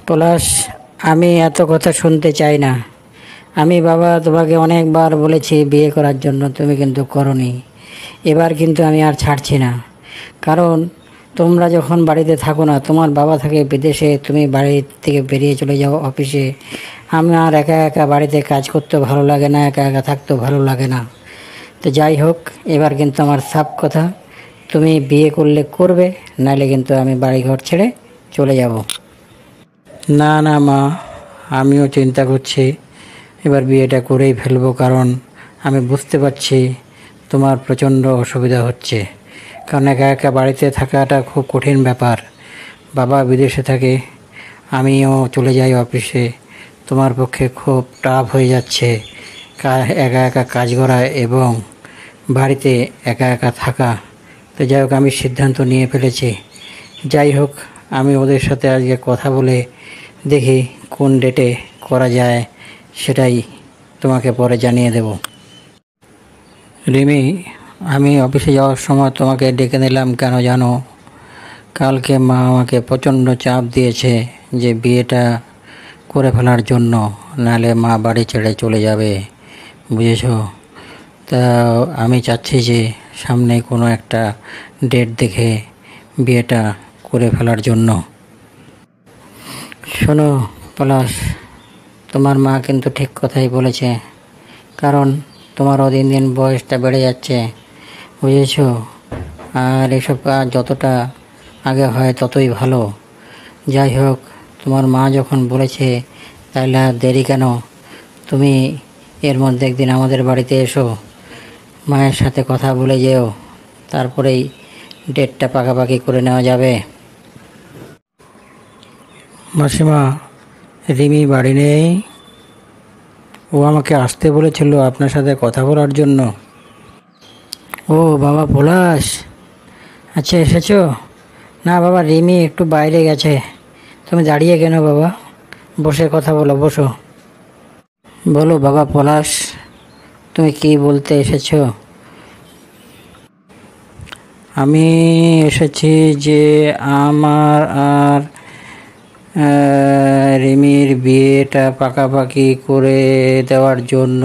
পলাশ, আমি এত কথা শুনতে চাই না। আমি বাবা তোমাকে অনেকবার বলেছি বিয়ে করার জন্য, তুমি কিন্তু করনি। এবার কিন্তু আমি আর ছাড়ছি না। কারণ তোমরা যখন বাড়িতে থাকো না, তোমার বাবা থাকে বিদেশে, তুমি বাড়ি থেকে বেরিয়ে চলে যাও অফিসে। আমার একা একা বাড়িতে কাজ করতেও ভালো লাগে না, একা একা থাকতেও ভালো লাগে না। তো যাই হোক, এবার কিন্তু আমার সাফ কথা, তুমি বিয়ে করলে করবে, নাহলে কিন্তু আমি বাড়িঘর ছেড়ে চলে যাব। না না মা, আমিও চিন্তা করছি এবার বিয়েটা করেই ফেলবো। কারণ আমি বুঝতে পারছি তোমার প্রচণ্ড অসুবিধা হচ্ছে। কারণ একা একা বাড়িতে থাকাটা খুব কঠিন ব্যাপার। বাবা বিদেশে থাকে, আমিও চলে যাই অফিসে। তোমার পক্ষে খুব টাফ হয়ে যাচ্ছে একা একা কাজ করা এবং বাড়িতে একা একা থাকা। তো যাই হোক, আমি সিদ্ধান্ত নিয়ে ফেলেছি। যাই হোক, আমি ওদের সাথে আজকে কথা বলে দেখি কোন ডেটে করা যায়, সেটাই তোমাকে পরে জানিয়ে দেব। রিমি, আমি অফিসে যাওয়ার সময় তোমাকে ডেকে নিলাম কেন জানো? কালকে মা আমাকে প্রচণ্ড চাপ দিয়েছে যে বিয়েটা করে ফেলার জন্য, নাহলে মা বাড়ি ছেড়ে চলে যাবে, বুঝেছ? তা আমি চাচ্ছি যে সামনে কোনো একটা ডেট দেখে বিয়েটা করে ফেলার জন্য। শোনো পলাশ, তোমার মা কিন্তু ঠিক কথাই বলেছে। কারণ তোমারও দিন দিন বয়সটা বেড়ে যাচ্ছে, বুঝেছ? আর এসব কাজ যতটা আগে হয় ততই ভালো। যাই হোক, তোমার মা যখন বলেছে তাহলে আর দেরি কেন? তুমি এর মধ্যে একদিন আমাদের বাড়িতে এসো, মায়ের সাথে কথা বলে যেও, তারপরেই ডেটটা পাকাপাকি করে নেওয়া যাবে। মাসিমা, রিমি বাড়ি নেই। ও আমাকে আসতে বলেছিল আপনার সাথে কথা বলার জন্য। ও বাবা পলাশ, আচ্ছা এসেছো? না বাবা, রিমি একটু বাইরে গেছে। তুমি দাঁড়িয়ে কেন বাবা? বসে কথা বলো, বসো। বলো বাবা পলাশ, তুমি কি বলতে এসেছো? আমি এসেছি যে আমার আর রিমির বিয়েটা পাকাপাকি করে দেওয়ার জন্য।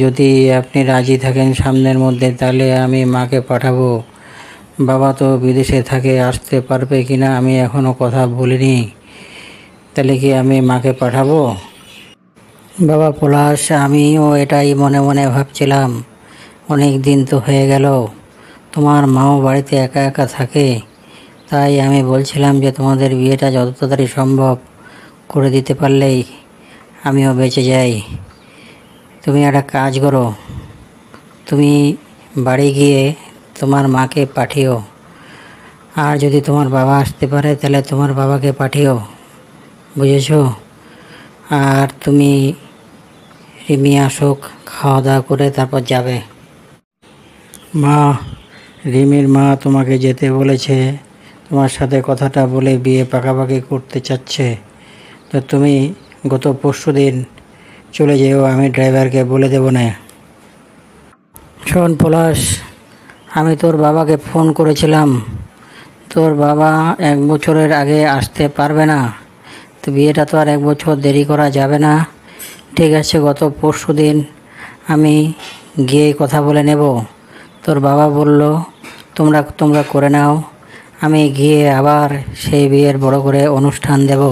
যদি আপনি রাজি থাকেন সামনের মধ্যে, তাহলে আমি মাকে পাঠাবো। বাবা তো বিদেশে থাকে, আসতে পারবে কি না আমি এখনও কথা বলিনি। তাহলে কি আমি মাকে পাঠাবো? বাবা পলাশ, আমিও এটাই মনে মনে ভাবছিলাম। অনেক দিন তো হয়ে গেল, তোমার মাও বাড়িতে একা একা থাকে। তাই আমি বলছিলাম যে তোমাদের বিয়েটা যত তাড়াতাড়ি সম্ভব করে দিতে পারলেই আমিও বেঁচে যাই। তুমি একটা কাজ করো, তুমি বাড়ি গিয়ে তোমার মাকে পাঠিও। আর যদি তোমার বাবা আসতে পারে তাহলে তোমার বাবাকে পাঠিও, বুঝেছো? আর তুমি রিমি আসুক, খাওয়া দাওয়া করে তারপর যাবে। মা, রিমির মা তোমাকে যেতে বলেছে, তোমার সাথে কথাটা বলে বিয়ে পাকাপাকি করতে চাচ্ছে। তো তুমি গত পরশুদিন চলে যেও, আমি ড্রাইভারকে বলে দেবো না। শোন পলাশ, আমি তোর বাবাকে ফোন করেছিলাম। তোর বাবা 1 বছরের আগে আসতে পারবে না। তো বিয়েটা তো আর 1 বছর দেরি করা যাবে না। ঠিক আছে, গত পরশুদিন আমি গিয়ে কথা বলে নেব। তোর বাবা বলল তোমরা তোমরা করে নাও, আমি গিয়ে আবার সেই বিয়ের বড় করে অনুষ্ঠান দেব।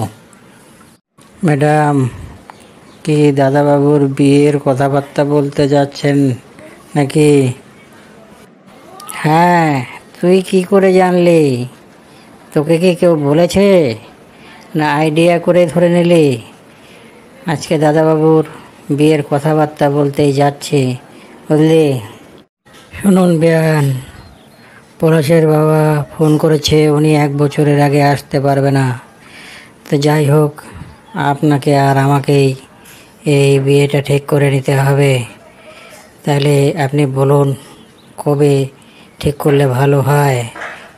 ম্যাডাম, কি দাদাবাবুর বিয়ের কথাবার্তা বলতে যাচ্ছেন নাকি? হ্যাঁ, তুই কি করে জানলি? তোকে কি কেউ বলেছে, না আইডিয়া করে ধরে নিলি? আজকে দাদাবাবুর বিয়ের কথাবার্তা বলতেই যাচ্ছি, বুঝলি? শুনুন বেয়ান, পলাশের বাবা ফোন করেছে, উনি 1 বছরের আগে আসতে পারবে না। তো যাই হোক, আপনাকে আর আমাকেই এই বিয়েটা ঠিক করে নিতে হবে। তাহলে আপনি বলুন কবে ঠিক করলে ভালো হয়।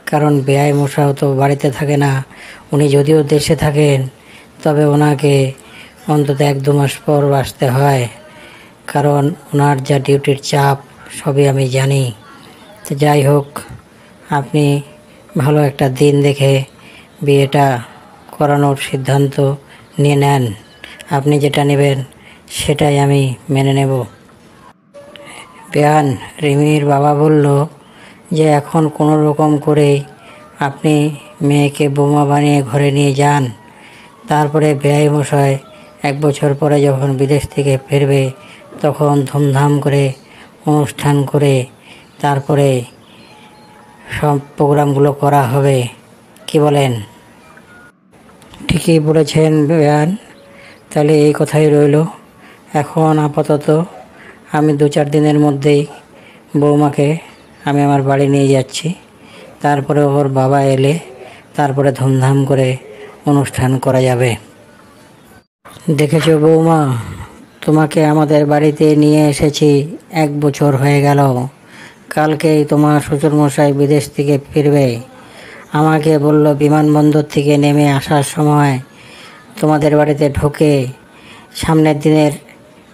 কারণ বেয়াই মশাও তো বাড়িতে থাকে না। উনি যদিও দেশে থাকেন, তবে ওনাকে অন্তত 1-2 মাস পর আসতে হয়। কারণ ওনার যা ডিউটির চাপ সবই আমি জানি। তো যাই হোক, আপনি ভালো একটা দিন দেখে বিয়েটা করানোর সিদ্ধান্ত নিয়ে নেন। আপনি যেটা নেবেন সেটাই আমি মেনে নেব। বেয়ান, রিমির বাবা বলল যে এখন কোনো রকম করে আপনি মেয়েকে বোমা বানিয়ে ঘরে নিয়ে যান। তারপরে বেয়াই মশাই 1 বছর পরে যখন বিদেশ থেকে ফিরবে তখন ধুমধাম করে অনুষ্ঠান করে তারপরে সব প্রোগ্রামগুলো করা হবে। কি বলেন? ঠিকই বলেছেন বেয়ান, তাহলে এই কথাই রইল। এখন আপাতত আমি 2-4 দিনের মধ্যেই বৌমাকে আমি আমার বাড়ি নিয়ে যাচ্ছি। তারপরে ওর বাবা এলে তারপরে ধুমধাম করে অনুষ্ঠান করা যাবে। দেখেছো বৌমা, তোমাকে আমাদের বাড়িতে নিয়ে এসেছি 1 বছর হয়ে গেল। কালকেই তোমার শ্বশুরমশাই বিদেশ থেকে ফিরবে। আমাকে বলল বিমানবন্দর থেকে নেমে আসার সময় তোমাদের বাড়িতে ঢোকে সামনের দিনের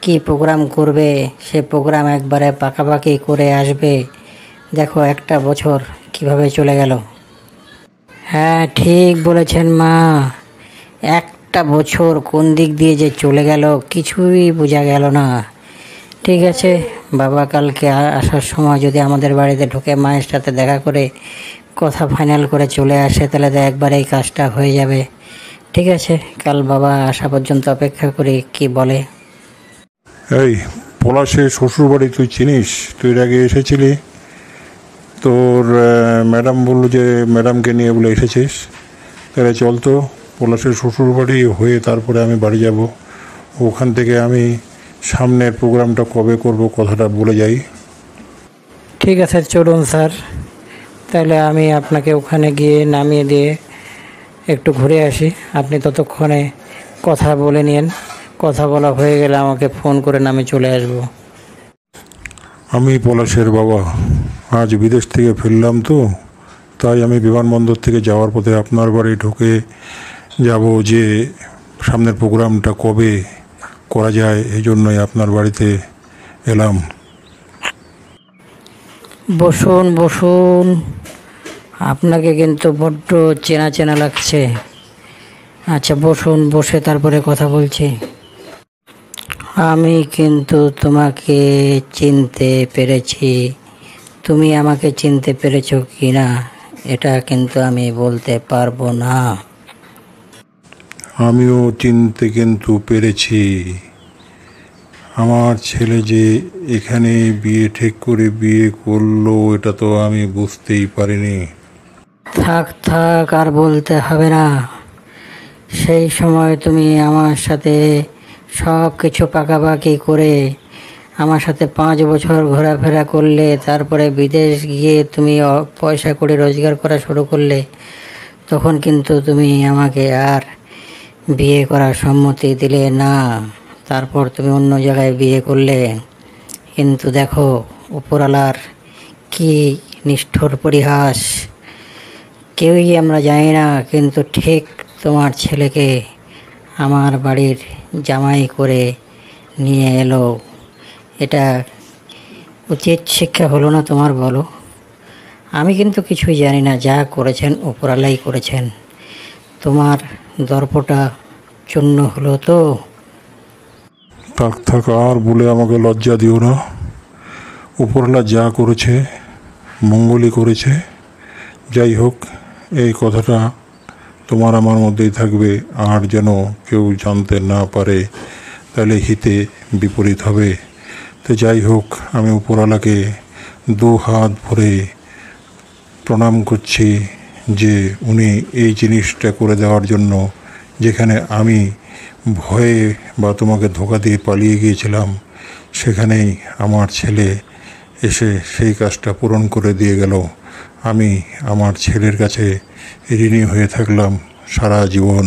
কি প্রোগ্রাম করবে সে প্রোগ্রাম একবারে পাকাপাকি করে আসবে। দেখো 1টা বছর কিভাবে চলে গেল। হ্যাঁ, ঠিক বলেছেন মা। 1টা বছর কোন দিক দিয়ে যে চলে গেল কিছুই বোঝা গেল না। ঠিক আছে বাবা, কালকে আসার সময় যদি আমাদের বাড়িতে ঢুকে মায়ের সাথে দেখা করে কথা ফাইনাল করে চলে আসে তাহলে তো একবারে এই কাজটা হয়ে যাবে। ঠিক আছে, কাল বাবা আসা পর্যন্ত অপেক্ষা করি কি বলে। এই পলাশের শ্বশুর বাড়ি তুই চিনিস? তুই এর আগে এসেছিলি? তোর ম্যাডাম বললো যে ম্যাডামকে নিয়ে বলে এসেছিস। তাহলে চল তো পলাশের শ্বশুর বাড়ি হয়ে তারপরে আমি বাড়ি যাব। ওখান থেকে আমি সামনের প্রোগ্রামটা কবে করব কথাটা বলে যাই। ঠিক আছে চলুন স্যার, তাহলে আমি আপনাকে ওখানে গিয়ে নামিয়ে দিয়ে একটু ঘুরে আসি। আপনি ততক্ষণে কথা বলে নিন। কথা বলা হয়ে গেলে আমাকে ফোন করে আমি চলে আসব। আমি পলাশের বাবা, আজ বিদেশ থেকে ফিরলাম তো, তাই আমি বিমানবন্দর থেকে যাওয়ার পথে আপনার বাড়ি ঢুকে যাব যে সামনের প্রোগ্রামটা কবে করা যায়, এই জন্যই আপনার বাড়িতে এলাম। বসুন বসুন, আপনাকে কিন্তু বড্ড চেনা চেনা লাগছে। আচ্ছা বসুন, বসে তারপরে কথা বলছি। আমি কিন্তু তোমাকে চিনতে পেরেছি। তুমি আমাকে চিনতে পেরেছো কি না এটা কিন্তু আমি বলতে পারবো না। আমিও চিনতে কিন্তু পেরেছি। আমার ছেলে যে এখানে বিয়ে ঠিক করে বিয়ে করলো এটা তো আমি বুঝতেই পারিনি। থাক থাক, আর বলতে হবে না। সেই সময় তুমি আমার সাথে সব কিছু পাকাপাকি করে আমার সাথে 5 বছর ঘোরাফেরা করলে, তারপরে বিদেশ গিয়ে তুমি পয়সা করে রোজগার করা শুরু করলে, তখন কিন্তু তুমি আমাকে আর বিয়ে করার সম্মতি দিলে না। তারপর তুমি অন্য জায়গায় বিয়ে করলে। কিন্তু দেখো উপরওয়ালার কি নিষ্ঠুর পরিহাস, কেউই আমরা জানি না, কিন্তু ঠিক তোমার ছেলেকে আমার বাড়ির জামাই করে নিয়ে এলো। এটা উচিত শিক্ষা হলো না তোমার, বলো? আমি কিন্তু কিছুই জানি না, যা করেছেন উপরওয়ালাই করেছেন। তোমার দর্পটা চূর্ণ হলো তো। থাক থাক, আর বলে আমাকে লজ্জা দিও না। উপরওয়ালা যা করেছে মঙ্গলই করেছে। যাই হোক, এই কথাটা তোমার আমার মধ্যেই থাকবে, আর যেন কেউ জানতে না পারে, তাহলে হিতে বিপরীত হবে। তো যাই হোক, আমি উপরওয়ালাকে 2 হাত ভরে প্রণাম করছি যে উনি এই জিনিসটা করে দেওয়ার জন্য, যেখানে আমি ভয়ে বা তোমাকে ধোঁকা দিয়ে পালিয়ে গিয়েছিলাম, সেখানেই আমার ছেলে এসে সেই কাজটা পূরণ করে দিয়ে গেল। আমি আমার ছেলের কাছে ঋণী হয়ে থাকলাম সারা জীবন।